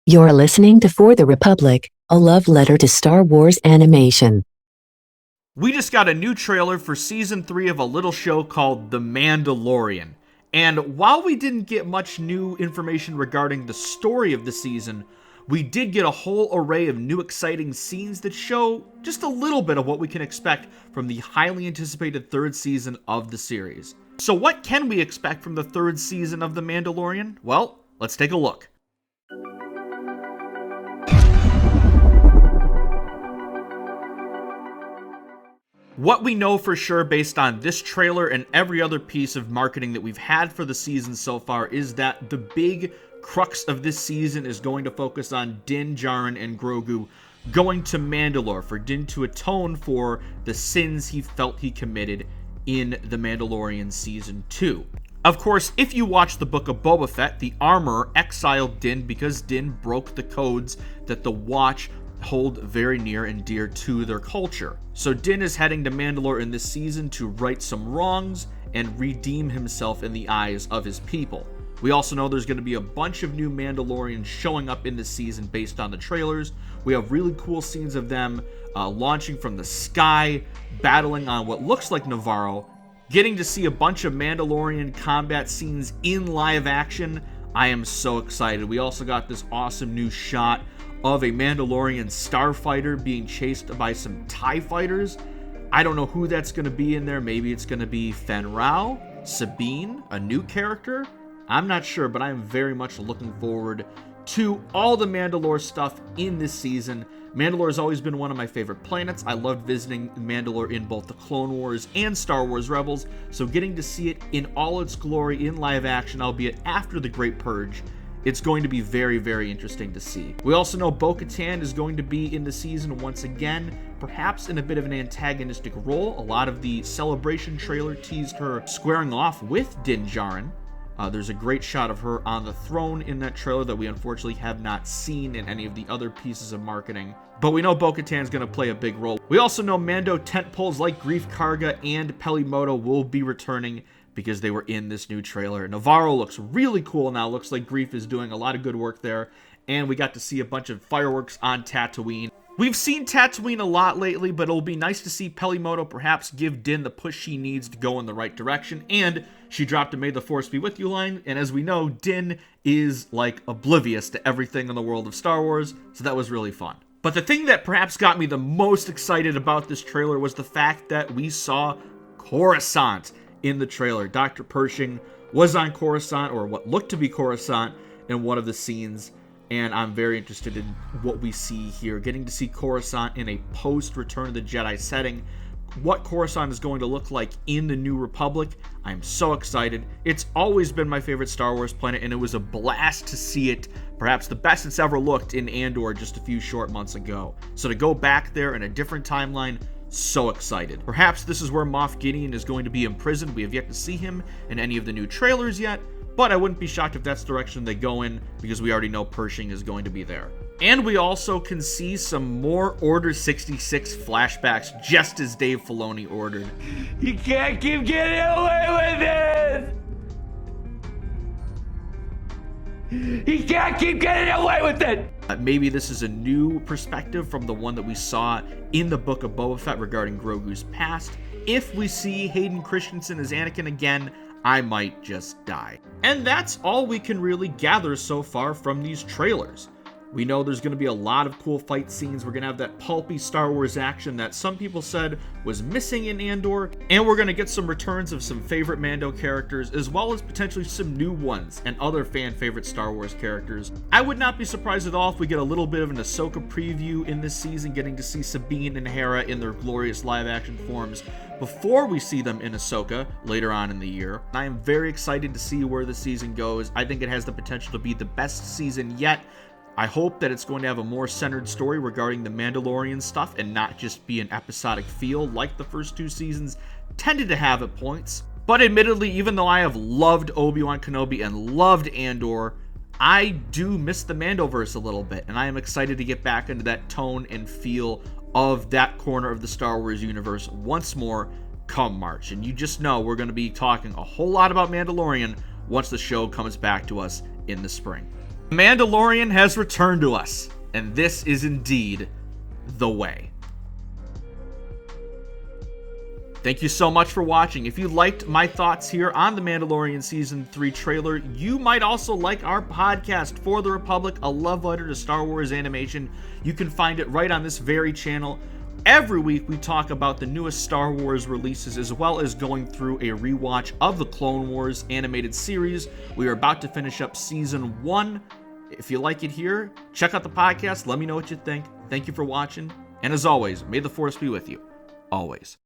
You're listening to For the Republic, a love letter to Star Wars animation. We just got a new trailer for Season 3 of a little show called The Mandalorian. And while we didn't get much new information regarding the story of the season, we did get a whole array of new exciting scenes that show just a little bit of what we can expect from the highly anticipated third season of the series. So what can we expect from the third season of The Mandalorian? Well, let's take a look. What we know for sure based on this trailer and every other piece of marketing that we've had for the season so far is that the big crux of this season is going to focus on Din Djarin and Grogu going to Mandalore for Din to atone for the sins he felt he committed in The Mandalorian Season 2. Of course, if you watch the Book of Boba Fett, the Armorer exiled Din because Din broke the codes that the Watch hold very near and dear to their culture. So Din is heading to Mandalore in this season to right some wrongs and redeem himself in the eyes of his people. We also know there's going to be a bunch of new Mandalorians showing up in this season based on the trailers. We have really cool scenes of them launching from the sky, battling on what looks like Navarro, getting to see a bunch of Mandalorian combat scenes in live action. I am so excited. We also got this awesome new shot of a Mandalorian starfighter being chased by some TIE fighters. I don't know who that's going to be in there. Maybe it's going to be Fen Rao, Sabine, a new character. I'm not sure, but I'm very much looking forward to all the Mandalore stuff in this season. Mandalore has always been one of my favorite planets. I loved visiting Mandalore in both the Clone Wars and Star Wars Rebels, so getting to see it in all its glory in live action, albeit after the Great Purge, it's going to be very, very interesting to see. We also know Bo-Katan is going to be in the season once again, perhaps in a bit of an antagonistic role. A lot of the Celebration trailer teased her squaring off with Din Djarin. There's a great shot of her on the throne in that trailer that we unfortunately have not seen in any of the other pieces of marketing. But we know Bo-Katan is going to play a big role. We also know Mando tentpoles like Greef Karga and Pelimoto will be returning because they were in this new trailer. Navarro looks really cool now. Looks like Greef is doing a lot of good work there. And we got to see a bunch of fireworks on Tatooine. We've seen Tatooine a lot lately, but it'll be nice to see Pelimoto perhaps give Din the push she needs to go in the right direction. And she dropped a "May the Force be with you" line. And as we know, Din is like oblivious to everything in the world of Star Wars. So that was really fun. But the thing that perhaps got me the most excited about this trailer was the fact that we saw Coruscant in the trailer. Dr. Pershing was on Coruscant, or what looked to be Coruscant, in one of the scenes, and I'm very interested in what we see here. Getting to see Coruscant in a post-Return of the Jedi setting, what Coruscant is going to look like in the New Republic. I'm so excited. It's always been my favorite Star Wars planet, and it was a blast to see it, perhaps the best it's ever looked, in Andor just a few short months ago. So to go back there in a different timeline, so excited. Perhaps this is where Moff Gideon is going to be imprisoned. We have yet to see him in any of the new trailers yet, but I wouldn't be shocked if that's the direction they go in, because we already know Pershing is going to be there. And we also can see some more Order 66 flashbacks, just as Dave Filoni ordered. You can't keep getting away with it! He can't keep getting away with it! Maybe this is a new perspective from the one that we saw in the Book of Boba Fett regarding Grogu's past. If we see Hayden Christensen as Anakin again, I might just die. And that's all we can really gather so far from these trailers. We know there's going to be a lot of cool fight scenes. We're going to have that pulpy Star Wars action that some people said was missing in Andor. And we're going to get some returns of some favorite Mando characters, as well as potentially some new ones and other fan favorite Star Wars characters. I would not be surprised at all if we get a little bit of an Ahsoka preview in this season, getting to see Sabine and Hera in their glorious live action forms before we see them in Ahsoka later on in the year. I am very excited to see where the season goes. I think it has the potential to be the best season yet. I hope that it's going to have a more centered story regarding the Mandalorian stuff and not just be an episodic feel like the first two seasons tended to have at points. But admittedly, even though I have loved Obi-Wan Kenobi and loved Andor, I do miss the Mandoverse a little bit, and I am excited to get back into that tone and feel of that corner of the Star Wars universe once more come March. And you just know we're going to be talking a whole lot about Mandalorian once the show comes back to us in the spring. The Mandalorian has returned to us, and this is indeed the way. Thank you so much for watching. If you liked my thoughts here on the Mandalorian Season 3 trailer, you might also like our podcast, For the Republic, A Love Letter to Star Wars Animation. You can find it right on this very channel. Every week we talk about the newest Star Wars releases, as well as going through a rewatch of the Clone Wars animated series. We are about to finish up Season 1. If you like it here, check out the podcast. Let me know what you think. Thank you for watching. And as always, may the Force be with you. Always.